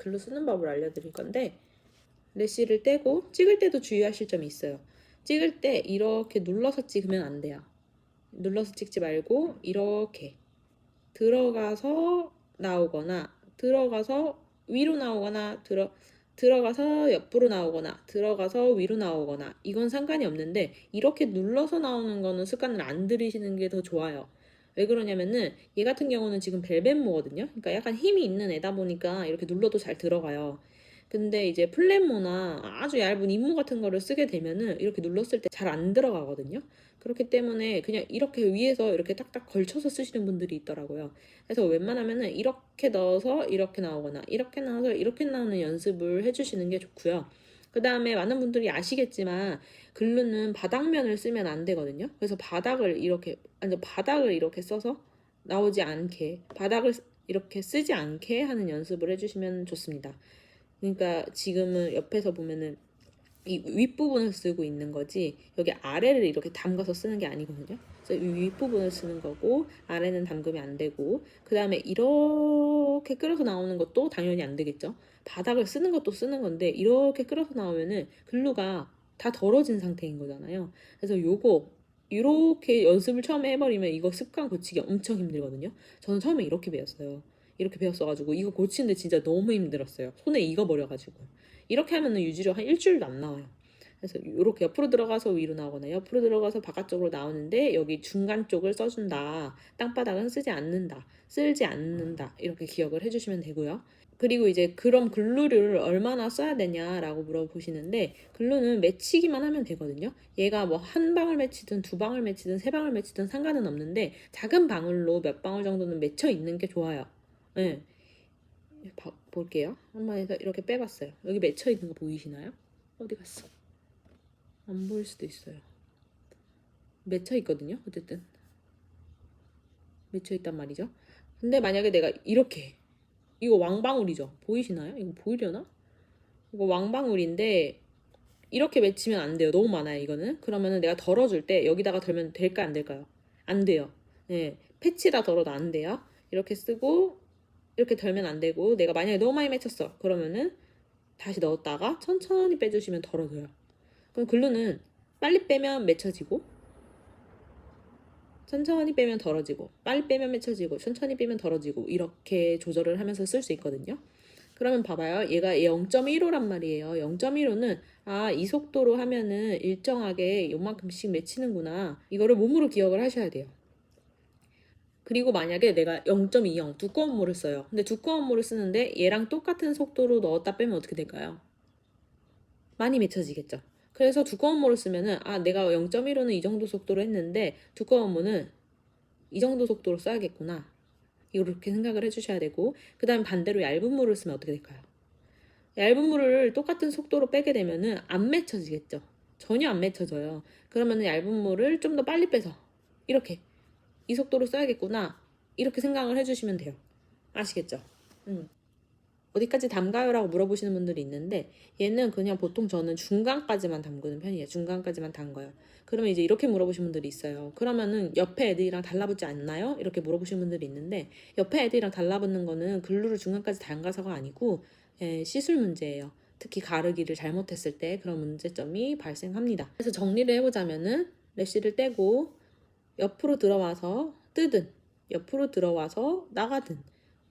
글루 쓰는 법을 알려드릴 건데, 래쉬를 떼고 찍을 때도 주의하실 점이 있어요. 찍을 때 이렇게 눌러서 찍으면 안 돼요. 눌러서 찍지 말고 이렇게 들어가서 나오거나 들어가서 위로 나오거나 들어가서 옆으로 나오거나 들어가서 위로 나오거나 이건 상관이 없는데 이렇게 눌러서 나오는 거는 습관을 안 들이시는 게 더 좋아요. 왜 그러냐면은 얘 같은 경우는 지금 벨벳모거든요. 그러니까 약간 힘이 있는 애다 보니까 이렇게 눌러도 잘 들어가요. 근데 이제 플랫모나 아주 얇은 임무 같은 거를 쓰게 되면은 이렇게 눌렀을 때 잘 안 들어가거든요. 그렇기 때문에 그냥 이렇게 위에서 이렇게 딱딱 걸쳐서 쓰시는 분들이 있더라고요. 그래서 웬만하면은 이렇게 넣어서 이렇게 나오거나 이렇게 나와서 이렇게 나오는 연습을 해주시는 게 좋고요. 그 다음에 많은 분들이 아시겠지만 글루는 바닥면을 쓰면 안 되거든요. 그래서 바닥을 이렇게 완전 바닥을 이렇게 써서 나오지 않게 바닥을 이렇게 쓰지 않게 하는 연습을 해주시면 좋습니다. 그러니까 지금은 옆에서 보면은 이 윗부분을 쓰고 있는 거지 여기 아래를 이렇게 담가서 쓰는 게 아니거든요. 그래서 이 윗부분을 쓰는 거고 아래는 담그면 안 되고 그 다음에 이렇게 끌어서 나오는 것도 당연히 안 되겠죠. 바닥을 쓰는 것도 쓰는 건데 이렇게 끌어서 나오면은 글루가 다 덜어진 상태인 거잖아요. 그래서 요거 이렇게 연습을 처음에 해버리면 이거 습관 고치기 엄청 힘들거든요. 저는 처음에 이렇게 배웠어요. 이렇게 배웠어가지고 이거 고치는데 진짜 너무 힘들었어요. 손에 익어버려가지고. 이렇게 하면은 유지력 한 일주일도 안 나와요. 그래서 이렇게 옆으로 들어가서 위로 나오거나 옆으로 들어가서 바깥쪽으로 나오는데 여기 중간 쪽을 써준다. 땅바닥은 쓰지 않는다. 쓸지 않는다. 이렇게 기억을 해주시면 되고요. 그리고 이제 그럼 글루를 얼마나 써야 되냐라고 물어보시는데 글루는 맺히기만 하면 되거든요. 얘가 뭐 한 방울 맺히든 두 방울 맺히든 세 방울 맺히든 상관은 없는데 작은 방울로 몇 방울 정도는 맺혀 있는 게 좋아요. 네. 볼게요. 한번 해서 이렇게 빼봤어요. 여기 맺혀 있는 거 보이시나요? 어디 갔어? 안 보일 수도 있어요. 맺혀 있거든요. 어쨌든 맺혀 있단 말이죠. 근데 만약에 내가 이렇게 이거 왕방울이죠. 보이시나요? 이거 보이려나? 이거 왕방울인데 이렇게 맺히면 안 돼요. 너무 많아요, 이거는. 그러면은 내가 덜어줄 때 여기다가 덜면 될까 안 될까요? 안 돼요. 네, 패치다 덜어도 안 돼요. 이렇게 쓰고 이렇게 덜면 안 되고 내가 만약에 너무 많이 맺혔어. 그러면은 다시 넣었다가 천천히 빼주시면 덜어져요. 그럼 글루는 빨리 빼면 맺혀지고 천천히 빼면 덜어지고 빨리 빼면 맺혀지고 천천히 빼면 덜어지고 이렇게 조절을 하면서 쓸 수 있거든요. 그러면 봐봐요. 얘가 0.15란 말이에요. 0.15는 이 속도로 하면은 일정하게 요만큼씩 맺히는구나. 이거를 몸으로 기억을 하셔야 돼요. 그리고 만약에 내가 0.20 두꺼운 물을 써요. 근데 두꺼운 물을 쓰는데 얘랑 똑같은 속도로 넣었다 빼면 어떻게 될까요? 많이 맺혀지겠죠. 그래서 두꺼운 모를 쓰면은 내가 0.15는 이 정도 속도로 했는데 두꺼운 모는 이 정도 속도로 써야겠구나. 이렇게 생각을 해주셔야 되고 그 다음 반대로 얇은 물을 쓰면 어떻게 될까요? 얇은 물을 똑같은 속도로 빼게 되면은 안 맺혀지겠죠. 전혀 안 맺혀져요. 그러면은 얇은 물을 좀 더 빨리 빼서 이렇게 이 속도로 써야겠구나. 이렇게 생각을 해주시면 돼요. 아시겠죠? 어디까지 담가요라고 물어보시는 분들이 있는데 얘는 그냥 보통 저는 중간까지만 담그는 편이에요. 중간까지만 담가요. 그러면 이제 이렇게 물어보시는 분들이 있어요. 그러면은 옆에 애들이랑 달라붙지 않나요? 이렇게 물어보시는 분들이 있는데 옆에 애들이랑 달라붙는 거는 글루를 중간까지 담가서가 아니고 시술 문제예요. 특히 가르기를 잘못했을 때 그런 문제점이 발생합니다. 그래서 정리를 해보자면은 래쉬를 떼고 옆으로 들어와서 뜨든 옆으로 들어와서 나가든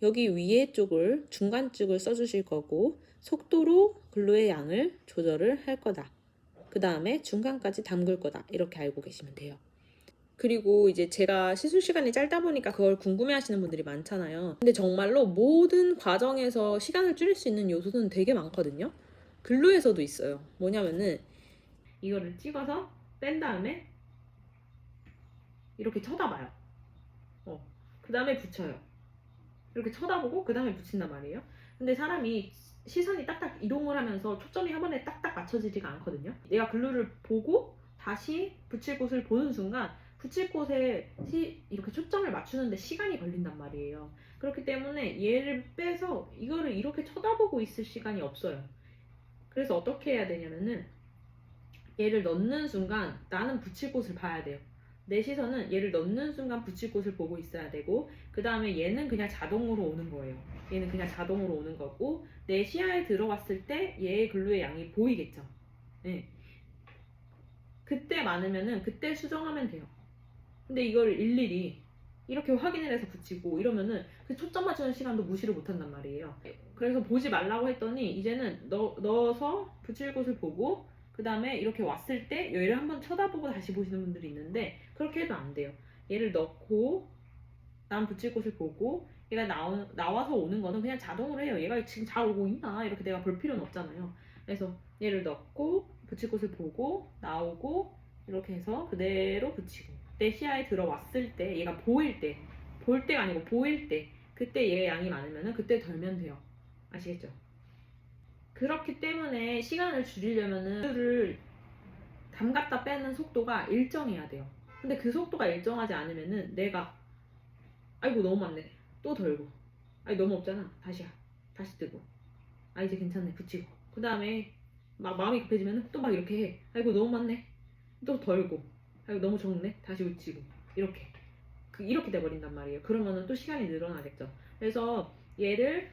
여기 위에 쪽을 중간 쪽을 써주실 거고 속도로 글루의 양을 조절을 할 거다. 그 다음에 중간까지 담글 거다. 이렇게 알고 계시면 돼요. 그리고 이제 제가 시술 시간이 짧다 보니까 그걸 궁금해 하시는 분들이 많잖아요. 근데 정말로 모든 과정에서 시간을 줄일 수 있는 요소는 되게 많거든요. 글루에서도 있어요. 뭐냐면은 이거를 찍어서 뺀 다음에 이렇게 쳐다봐요. 그 다음에 붙여요. 이렇게 쳐다보고 그 다음에 붙인단 말이에요. 근데 사람이 시선이 딱딱 이동을 하면서 초점이 한 번에 딱딱 맞춰지지가 않거든요. 내가 글루를 보고 다시 붙일 곳을 보는 순간 붙일 곳에 이렇게 초점을 맞추는데 시간이 걸린단 말이에요. 그렇기 때문에 얘를 빼서 이거를 이렇게 쳐다보고 있을 시간이 없어요. 그래서 어떻게 해야 되냐면은 얘를 넣는 순간 나는 붙일 곳을 봐야 돼요. 내 시선은 얘를 넣는 순간 붙일 곳을 보고 있어야 되고, 그 다음에 얘는 그냥 자동으로 오는 거예요. 얘는 그냥 자동으로 오는 거고, 내 시야에 들어왔을 때 얘의 글루의 양이 보이겠죠. 네. 그때 많으면은 그때 수정하면 돼요. 근데 이걸 일일이 이렇게 확인을 해서 붙이고 이러면은 그 초점 맞추는 시간도 무시를 못한단 말이에요. 그래서 보지 말라고 했더니 이제는 넣어서 붙일 곳을 보고 그 다음에 이렇게 왔을 때 얘를 한번 쳐다보고 다시 보시는 분들이 있는데 그렇게 해도 안 돼요. 얘를 넣고 난 붙일 곳을 보고 얘가 나와서 오는 거는 그냥 자동으로 해요. 얘가 지금 잘 오고 있나 이렇게 내가 볼 필요는 없잖아요. 그래서 얘를 넣고 붙일 곳을 보고 나오고 이렇게 해서 그대로 붙이고 내 시야에 들어왔을 때 얘가 보일 때 볼 때가 아니고 보일 때 그때 얘의 양이 많으면 그때 덜면 돼요. 아시겠죠? 그렇기 때문에 시간을 줄이려면은 를 담갔다 빼는 속도가 일정해야 돼요. 근데 그 속도가 일정하지 않으면은 내가 아이고 너무 많네 또 덜고 아니 너무 없잖아 다시 뜨고 아 이제 괜찮네 붙이고 그 다음에 막 마음이 급해지면 또 막 이렇게 해 아이고 너무 많네 또 덜고 아이고 너무 적네 다시 붙이고 이렇게 이렇게 돼버린단 말이에요. 그러면은 또 시간이 늘어나겠죠. 그래서 얘를